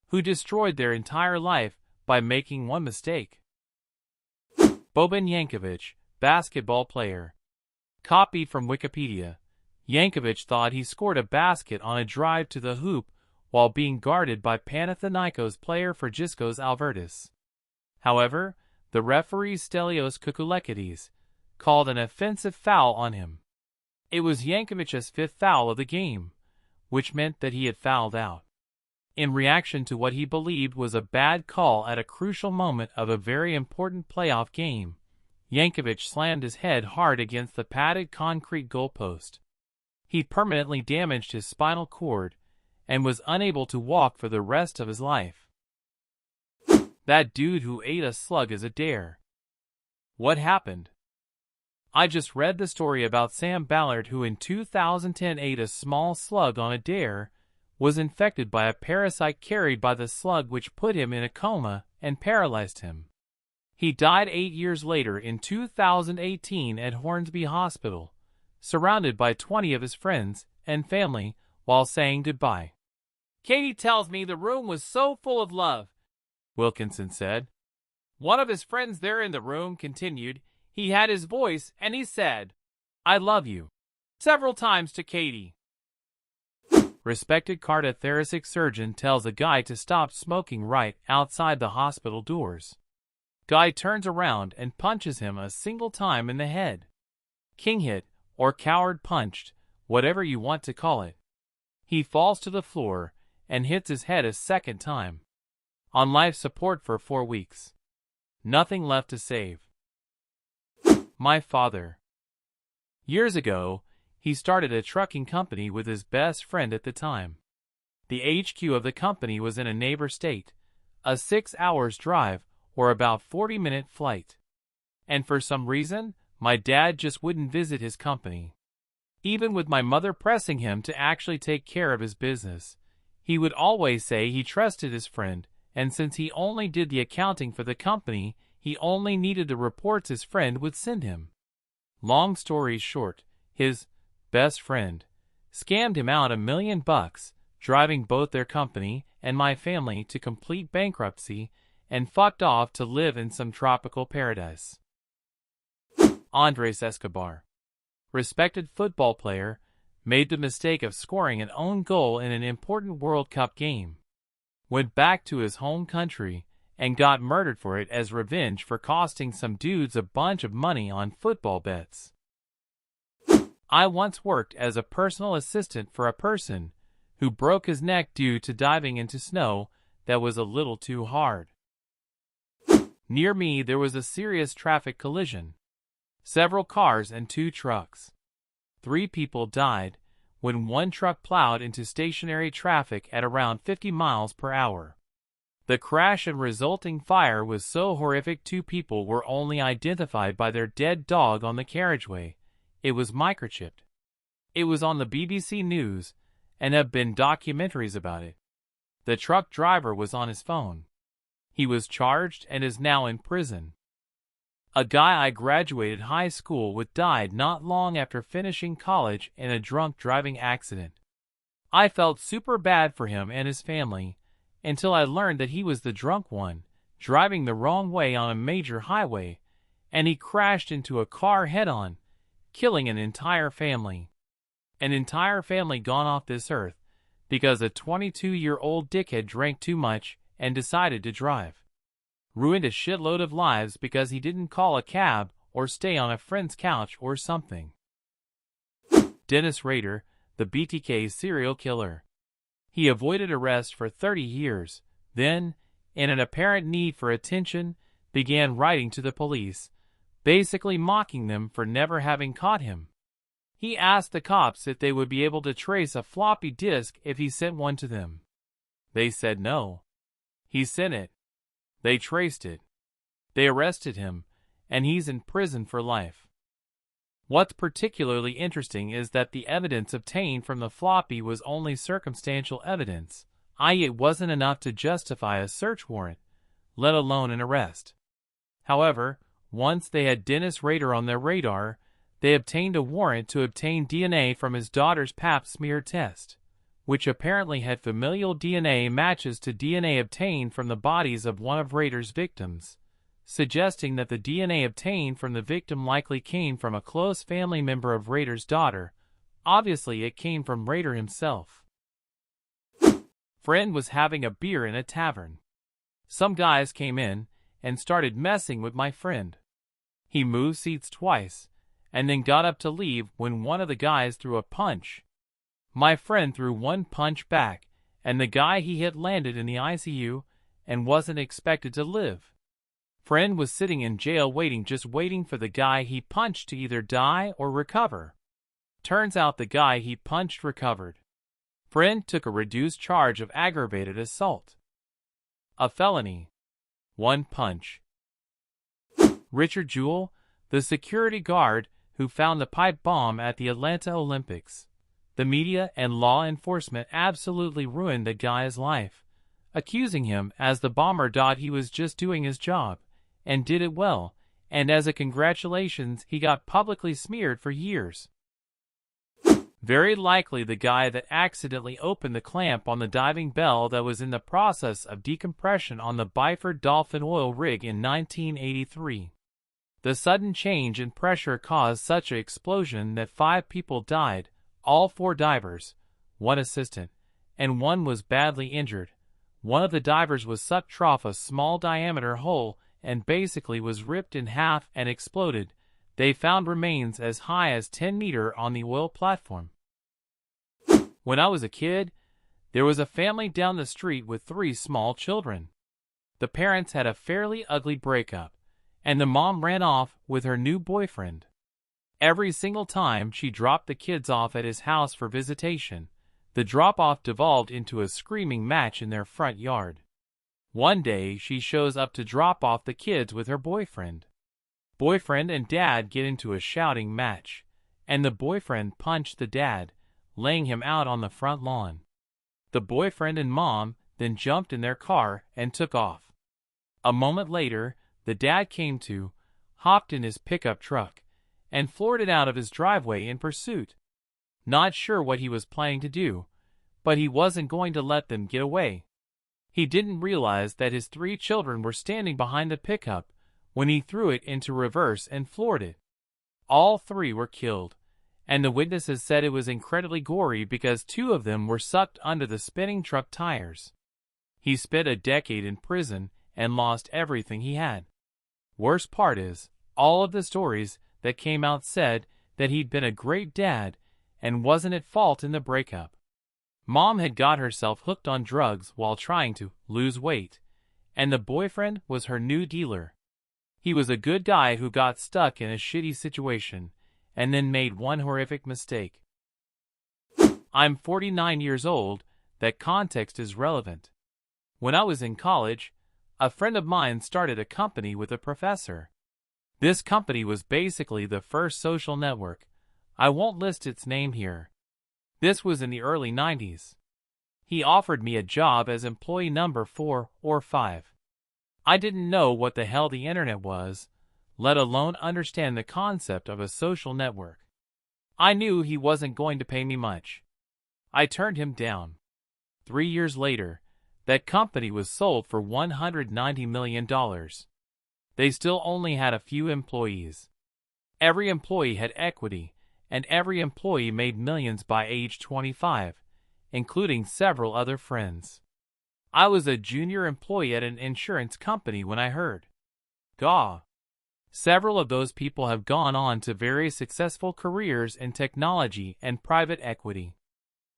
who destroyed their entire life by making one mistake. Boban Yankovic, basketball player. Copied from Wikipedia. Yankovic thought he scored a basket on a drive to the hoop while being guarded by Panathinaikos player Frangiskos Albertis. However, the referee Stelios Kukulekidis called an offensive foul on him. It was Yankovic's fifth foul of the game, which meant that he had fouled out. In reaction to what he believed was a bad call at a crucial moment of a very important playoff game, Yankovic slammed his head hard against the padded concrete goalpost. He permanently damaged his spinal cord and was unable to walk for the rest of his life. That dude who ate a slug is a dare. What happened? I just read the story about Sam Ballard, who in 2010 ate a small slug on a dare, was infected by a parasite carried by the slug, which put him in a coma and paralyzed him. He died 8 years later in 2018 at Hornsby Hospital, surrounded by 20 of his friends and family while saying goodbye. "Katie tells me the room was so full of love," Wilkinson said. One of his friends there in the room continued, "He had his voice and he said, 'I love you,' several times to Katie." Respected cardiothoracic surgeon tells a guy to stop smoking right outside the hospital doors. Guy turns around and punches him a single time in the head. King hit, or coward punched, whatever you want to call it. He falls to the floor and hits his head a second time. On life support for 4 weeks. Nothing left to save. My father. Years ago, he started a trucking company with his best friend at the time. The HQ of the company was in a neighbor state, a 6 hours drive or about 40-minute flight. And for some reason, my dad just wouldn't visit his company. Even with my mother pressing him to actually take care of his business, he would always say he trusted his friend, and since he only did the accounting for the company, he only needed the reports his friend would send him. Long story short, his best friend scammed him out $1 million, driving both their company and my family to complete bankruptcy, and fucked off to live in some tropical paradise. Andres Escobar, respected football player, made the mistake of scoring an own goal in an important World Cup game. Went back to his home country and got murdered for it as revenge for costing some dudes a bunch of money on football bets. I once worked as a personal assistant for a person who broke his neck due to diving into snow that was a little too hard. Near me there was a serious traffic collision. Several cars and 2 trucks. 3 people died when one truck plowed into stationary traffic at around 50 miles per hour. The crash and resulting fire was so horrific 2 people were only identified by their dead dog on the carriageway. It was microchipped. It was on the BBC News, and have been documentaries about it. The truck driver was on his phone. He was charged and is now in prison. A guy I graduated high school with died not long after finishing college in a drunk driving accident. I felt super bad for him and his family, until I learned that he was the drunk one, driving the wrong way on a major highway, and he crashed into a car head-on, killing an entire family. An entire family gone off this earth, because a 22-year-old dickhead drank too much and decided to drive. Ruined a shitload of lives because he didn't call a cab or stay on a friend's couch or something. Dennis Rader, the BTK serial killer. He avoided arrest for 30 years, then, in an apparent need for attention, began writing to the police, basically mocking them for never having caught him. He asked the cops if they would be able to trace a floppy disk if he sent one to them. They said no. He sent it. They traced it. They arrested him, and he's in prison for life. What's particularly interesting is that the evidence obtained from the floppy was only circumstantial evidence, i.e. it wasn't enough to justify a search warrant, let alone an arrest. However, once they had Dennis Rader on their radar, they obtained a warrant to obtain DNA from his daughter's pap smear test, which apparently had familial DNA matches to DNA obtained from the bodies of one of Rader's victims, suggesting that the DNA obtained from the victim likely came from a close family member of Rader's daughter. Obviously, it came from Rader himself. Friend was having a beer in a tavern. Some guys came in and started messing with my friend. He moved seats twice and then got up to leave when one of the guys threw a punch. My friend threw one punch back, and the guy he hit landed in the ICU and wasn't expected to live. Friend was sitting in jail just waiting for the guy he punched to either die or recover. Turns out the guy he punched recovered. Friend took a reduced charge of aggravated assault. A felony. One punch. Richard Jewell, the security guard who found the pipe bomb at the Atlanta Olympics. The media and law enforcement absolutely ruined the guy's life, accusing him as the bomber. He was just doing his job, and did it well, and as a congratulations he got publicly smeared for years. Very likely the guy that accidentally opened the clamp on the diving bell that was in the process of decompression on the Byford Dolphin oil rig in 1983. The sudden change in pressure caused such an explosion that 5 people died, all 4 divers, 1 assistant, and 1 was badly injured. One of the divers was sucked through a small diameter hole and basically was ripped in half and exploded. They found remains as high as 10 meters on the oil platform. When I was a kid, there was a family down the street with 3 small children. The parents had a fairly ugly breakup, and the mom ran off with her new boyfriend. Every single time she dropped the kids off at his house for visitation, the drop-off devolved into a screaming match in their front yard. One day she shows up to drop off the kids with her boyfriend. Boyfriend and dad get into a shouting match, and the boyfriend punched the dad, laying him out on the front lawn. The boyfriend and mom then jumped in their car and took off. A moment later, the dad came to, hopped in his pickup truck, and floored it out of his driveway in pursuit. Not sure what he was planning to do, but he wasn't going to let them get away. He didn't realize that his 3 children were standing behind the pickup when he threw it into reverse and floored it. All 3 were killed, and the witnesses said it was incredibly gory because 2 of them were sucked under the spinning truck tires. He spent a decade in prison and lost everything he had. Worst part is, all of the stories that came out said that he'd been a great dad and wasn't at fault in the breakup. Mom had got herself hooked on drugs while trying to lose weight, and the boyfriend was her new dealer. He was a good guy who got stuck in a shitty situation and then made one horrific mistake. I'm 49 years old. That context is relevant. When I was in college, a friend of mine started a company with a professor. This company was basically the first social network. I won't list its name here. This was in the early 90s. He offered me a job as employee number 4 or 5. I didn't know what the hell the internet was, let alone understand the concept of a social network. I knew he wasn't going to pay me much. I turned him down. 3 years later, that company was sold for $190 million. They still only had a few employees. Every employee had equity, and every employee made millions by age 25, including several other friends. I was a junior employee at an insurance company when I heard. Gaw. Several of those people have gone on to very successful careers in technology and private equity.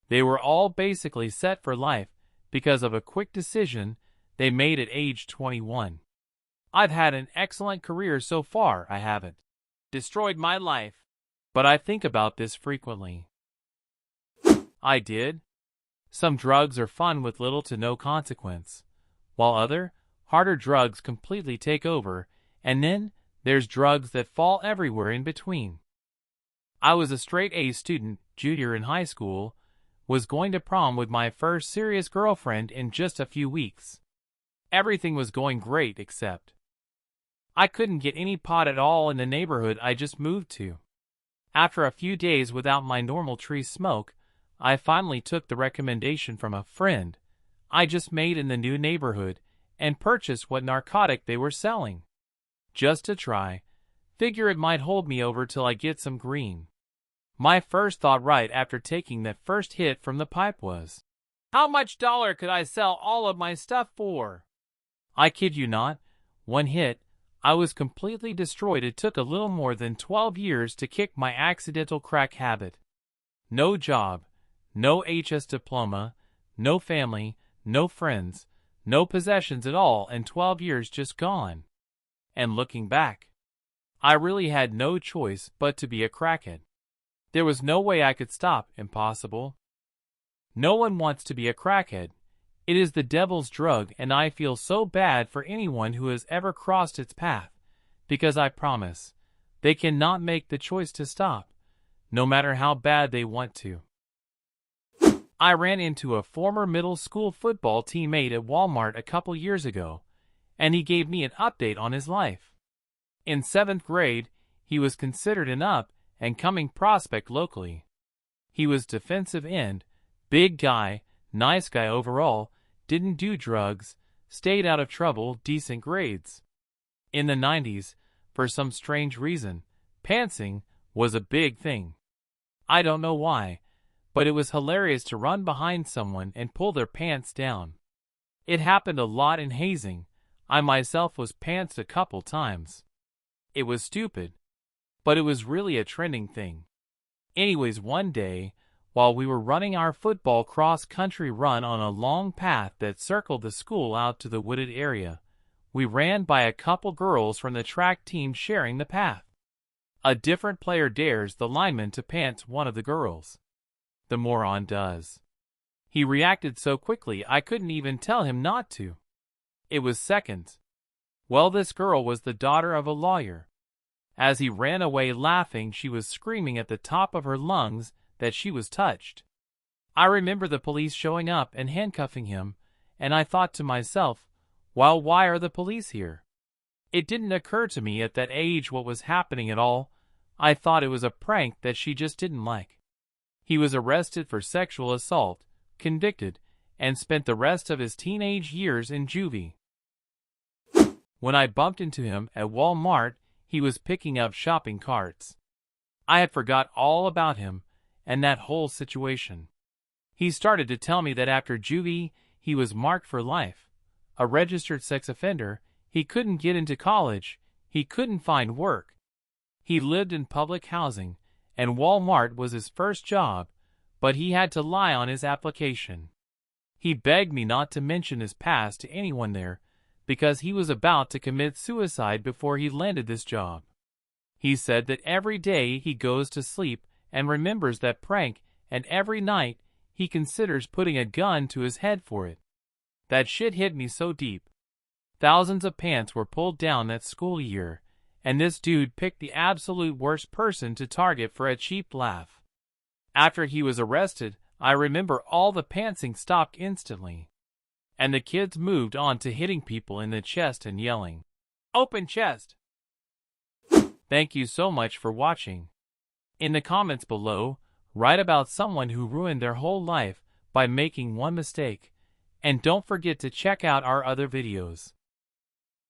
They were all basically set for life because of a quick decision they made at age 21. I've had an excellent career so far. I haven't destroyed my life, but I think about this frequently. I did. Some drugs are fun with little to no consequence, while other, harder drugs completely take over, and then there's drugs that fall everywhere in between. I was a straight A student, junior in high school, was going to prom with my first serious girlfriend in just a few weeks. Everything was going great except I couldn't get any pot at all in the neighborhood I just moved to. After a few days without my normal tree smoke, I finally took the recommendation from a friend I just made in the new neighborhood and purchased what narcotic they were selling. Just to try, figure it might hold me over till I get some green. My first thought right after taking that first hit from the pipe was, how much dollar could I sell all of my stuff for? I kid you not, one hit, I was completely destroyed. It took a little more than 12 years to kick my accidental crack habit. No job, no HS diploma, no family, no friends, no possessions at all, and 12 years just gone. And looking back, I really had no choice but to be a crackhead. There was no way I could stop, impossible. No one wants to be a crackhead. It is the devil's drug, and I feel so bad for anyone who has ever crossed its path, because I promise, they cannot make the choice to stop, no matter how bad they want to. I ran into a former middle school football teammate at Walmart a couple years ago, and he gave me an update on his life. In 7th grade, he was considered an up-and-coming prospect locally. He was defensive end, big guy, nice guy overall, didn't do drugs, stayed out of trouble, decent grades. In the 90s, for some strange reason, pantsing was a big thing. I don't know why, but it was hilarious to run behind someone and pull their pants down. It happened a lot in hazing. I myself was pantsed a couple times. It was stupid, but it was really a trending thing. Anyways, one day, while we were running our football cross-country run on a long path that circled the school out to the wooded area, we ran by a couple girls from the track team sharing the path. A different player dares the lineman to pants one of the girls. The moron does. He reacted so quickly I couldn't even tell him not to. It was seconds. Well, this girl was the daughter of a lawyer. As he ran away laughing, she was screaming at the top of her lungs that she was touched. I remember the police showing up and handcuffing him, and I thought to myself, well, why are the police here? It didn't occur to me at that age what was happening at all. I thought it was a prank that she just didn't like. He was arrested for sexual assault, convicted, and spent the rest of his teenage years in juvie. When I bumped into him at Walmart, he was picking up shopping carts. I had forgot all about him and that whole situation. He started to tell me that after juvie, he was marked for life. A registered sex offender, he couldn't get into college, he couldn't find work. He lived in public housing, and Walmart was his first job, but he had to lie on his application. He begged me not to mention his past to anyone there, because he was about to commit suicide before he landed this job. He said that every day he goes to sleep and remembers that prank, and every night he considers putting a gun to his head for it. That shit hit me so deep. Thousands of pants were pulled down that school year, and this dude picked the absolute worst person to target for a cheap laugh. After he was arrested, I remember all the pantsing stopped instantly, and the kids moved on to hitting people in the chest and yelling, "Open chest!" Thank you so much for watching. In the comments below, write about someone who ruined their whole life by making one mistake, and don't forget to check out our other videos.